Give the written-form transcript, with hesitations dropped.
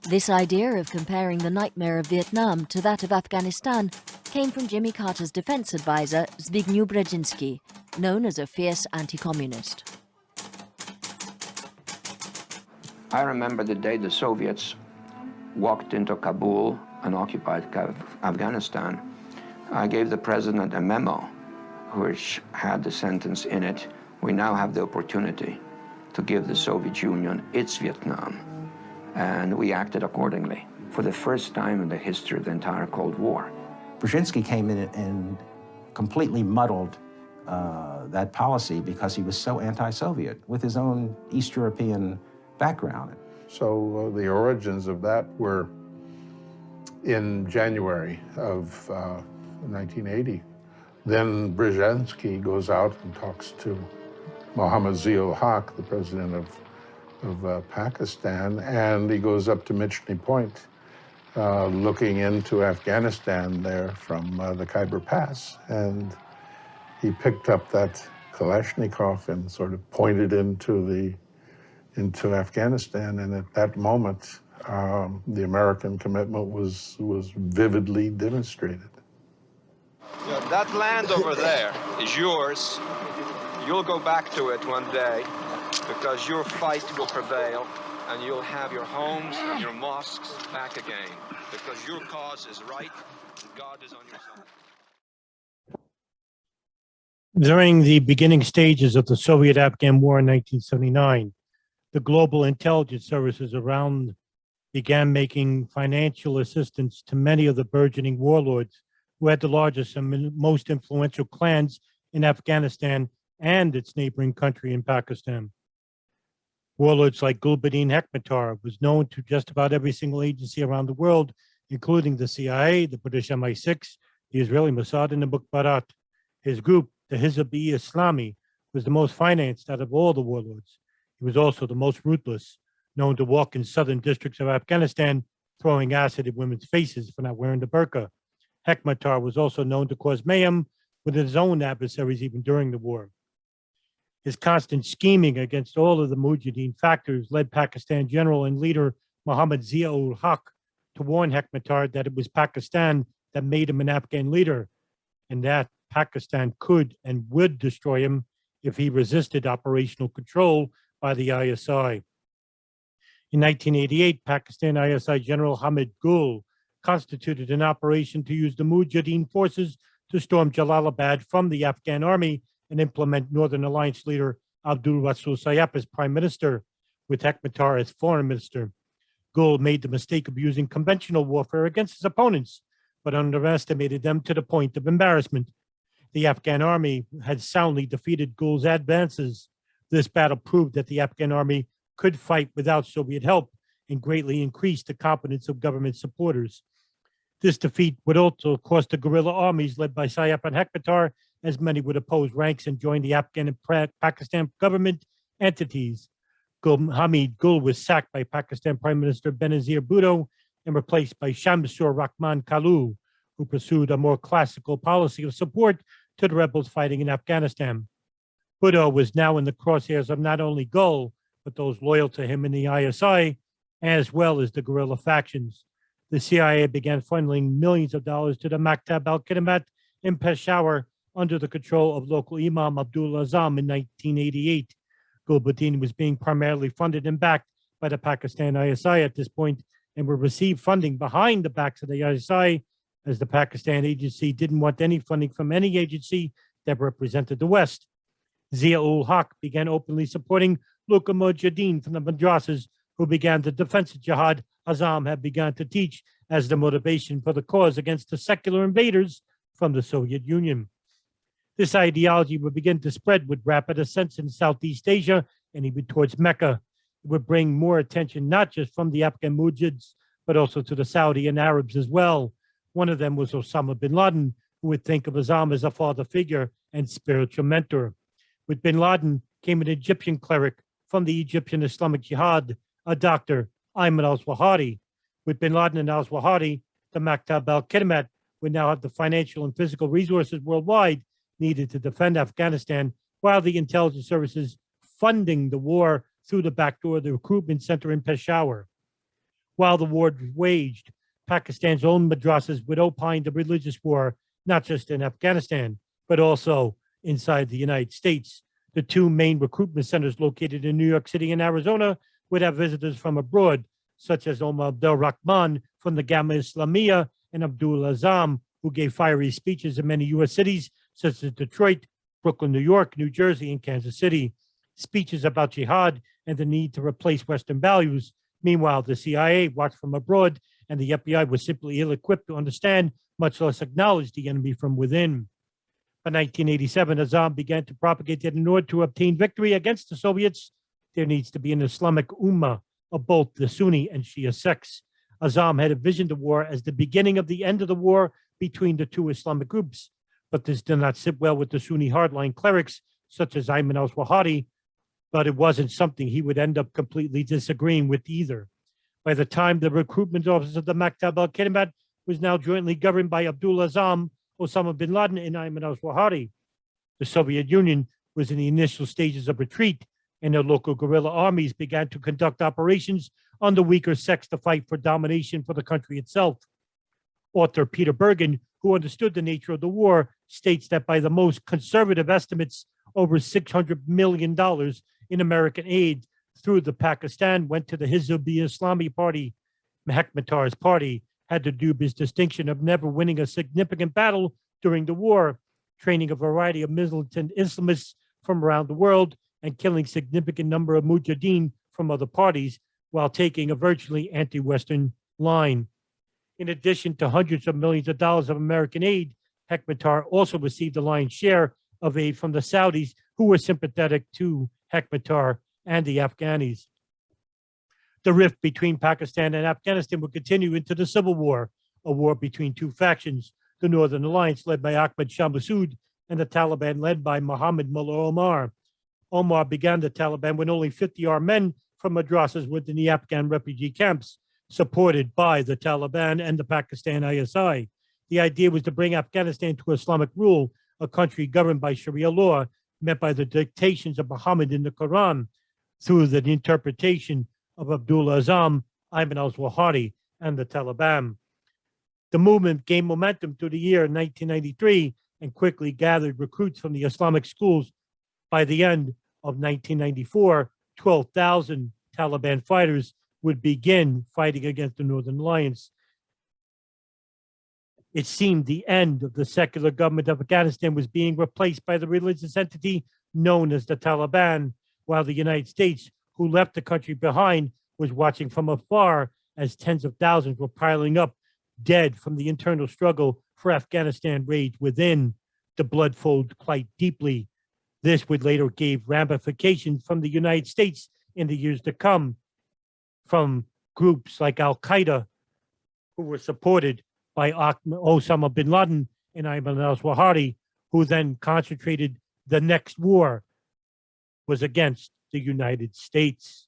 This idea of comparing the nightmare of Vietnam to that of Afghanistan came from Jimmy Carter's defense advisor, Zbigniew Brzezinski, known as a fierce anti-communist. I remember the day the Soviets walked into Kabul and occupied Afghanistan. I gave the president a memo which had the sentence in it, "We now have the opportunity to give the Soviet Union its Vietnam." And we acted accordingly for the first time in the history of the entire Cold War. Brzezinski came in and completely muddled that policy because he was so anti-Soviet with his own East European background. So the origins of that were in January of 1980. Then Brzezinski goes out and talks to Mohammad Zia-ul-Haq, the president of Pakistan, and he goes up to Michny Point, looking into Afghanistan there from the Khyber Pass. And he picked up that Kalashnikov and sort of pointed into Afghanistan. And at that moment, the American commitment was vividly demonstrated. You know, that land over there is yours. You'll go back to it one day, because your fight will prevail, and you'll have your homes and your mosques back again, because your cause is right, and God is on your side. During the beginning stages of the Soviet-Afghan War in 1979, the global intelligence services around began making financial assistance to many of the burgeoning warlords who had the largest and most influential clans in Afghanistan and its neighboring country in Pakistan. Warlords like Gulbuddin Hekmatyar was known to just about every single agency around the world, including the CIA, the British MI6, the Israeli Massoud, and the Maktab. His group, the Hizb-e-Islami, was the most financed out of all the warlords. He was also the most ruthless, known to walk in southern districts of Afghanistan, throwing acid at women's faces for not wearing the burqa. Hekmatyar was also known to cause mayhem with his own adversaries even during the war. His constant scheming against all of the Mujahideen factors led Pakistan general and leader Mohammad Zia-ul-Haq to warn Hekmatyar that it was Pakistan that made him an Afghan leader, and that Pakistan could and would destroy him if he resisted operational control by the ISI. In 1988, Pakistan ISI General Hamid Gul constituted an operation to use the Mujahideen forces to storm Jalalabad from the Afghan army and implement Northern Alliance leader Abdul Rasul Sayyaf as prime minister, with Hekmatyar as foreign minister. Gul made the mistake of using conventional warfare against his opponents, but underestimated them to the point of embarrassment. The Afghan army had soundly defeated Gul's advances. This battle proved that the Afghan army could fight without Soviet help and greatly increased the confidence of government supporters. This defeat would also cost the guerrilla armies led by Sayyaf and Hekmatyar, as many would oppose ranks and join the Afghan and Pakistan government entities. Hamid Gul was sacked by Pakistan Prime Minister Benazir Bhutto and replaced by Shamsur Rahman Kalu, who pursued a more classical policy of support to the rebels fighting in Afghanistan. Bhutto was now in the crosshairs of not only Gul, but those loyal to him in the ISI, as well as the guerrilla factions. The CIA began funneling millions of dollars to the Maktab al-Khidamat in Peshawar under the control of local Imam Abdullah Azzam in 1988. Gulbuddin was being primarily funded and backed by the Pakistan ISI at this point, and would receive funding behind the backs of the ISI, as the Pakistan agency didn't want any funding from any agency that represented the West. Zia-ul-Haq began openly supporting local mujahideen from the madrasas, who began the defensive jihad Azzam had begun to teach as the motivation for the cause against the secular invaders from the Soviet Union. This ideology would begin to spread with rapid ascents in Southeast Asia and even towards Mecca. It would bring more attention not just from the Afghan mujahids, but also to the Saudi and Arabs as well. One of them was Osama bin Laden, who would think of Azzam as a father figure and spiritual mentor. With bin Laden came an Egyptian cleric from the Egyptian Islamic Jihad, a doctor, Ayman al-Zawahiri. With bin Laden and al-Zawahiri, the Maktab al-Khidamat would now have the financial and physical resources worldwide needed to defend Afghanistan, while the intelligence services funding the war through the back door of the recruitment center in Peshawar. While the war waged, Pakistan's own madrasas would opine the religious war, not just in Afghanistan, but also inside the United States. The two main recruitment centers located in New York City and Arizona would have visitors from abroad, such as Abdul Rahman from the Gamma Islamiyah and Abdul Azzam, who gave fiery speeches in many U.S. cities, such as Detroit, Brooklyn, New York, New Jersey, and Kansas City. Speeches about jihad and the need to replace Western values. Meanwhile, the CIA watched from abroad, and the FBI was simply ill-equipped to understand, much less acknowledge the enemy from within. By 1987, Azzam began to propagate that in order to obtain victory against the Soviets, there needs to be an Islamic ummah of both the Sunni and Shia sects. Azzam had envisioned the war as the beginning of the end of the war between the two Islamic groups, but this did not sit well with the Sunni hardline clerics, such as Ayman al-Zawahiri, but it wasn't something he would end up completely disagreeing with either. By the time the recruitment office of the Maktab al-Khidamat was now jointly governed by Abdul Azzam, Osama bin Laden, and Ayman al-Zawahiri, the Soviet Union was in the initial stages of retreat, and their local guerrilla armies began to conduct operations on the weaker sects to fight for domination for the country itself. Author Peter Bergen, who understood the nature of the war, states that by the most conservative estimates, over $600 million in American aid through the Pakistan went to the Hizb-ut-Islami party. Hekmatyar's party had the dubious distinction of never winning a significant battle during the war, training a variety of militant Islamists from around the world and killing significant number of mujahideen from other parties while taking a virtually anti-Western line. In addition to hundreds of millions of dollars of American aid, Hekmatyar also received a lion's share of aid from the Saudis, who were sympathetic to Hekmatyar and the Afghanis. The rift between Pakistan and Afghanistan would continue into the Civil War, a war between two factions, the Northern Alliance led by Ahmad Shah Massoud and the Taliban led by Muhammad Mullah Omar. Omar began the Taliban when only 50 armed men from madrasas within the Afghan refugee camps, supported by the Taliban and the Pakistan ISI. The idea was to bring Afghanistan to Islamic rule, a country governed by Sharia law, met by the dictations of Muhammad in the Quran, through the interpretation of Abdullah Azzam, Ayman al-Zawahiri, and the Taliban. The movement gained momentum through the year 1993 and quickly gathered recruits from the Islamic schools. By the end of 1994, 12,000 Taliban fighters would begin fighting against the Northern Alliance. It seemed the end of the secular government of Afghanistan was being replaced by the religious entity known as the Taliban, while the United States, who left the country behind, was watching from afar as tens of thousands were piling up dead from the internal struggle for Afghanistan raged within. The blood flowed quite deeply. This would later give ramifications from the United States in the years to come, from groups like al-Qaeda, who were supported by Osama bin Laden and Ayman al-Zawahiri, who then concentrated the next war was against the United States.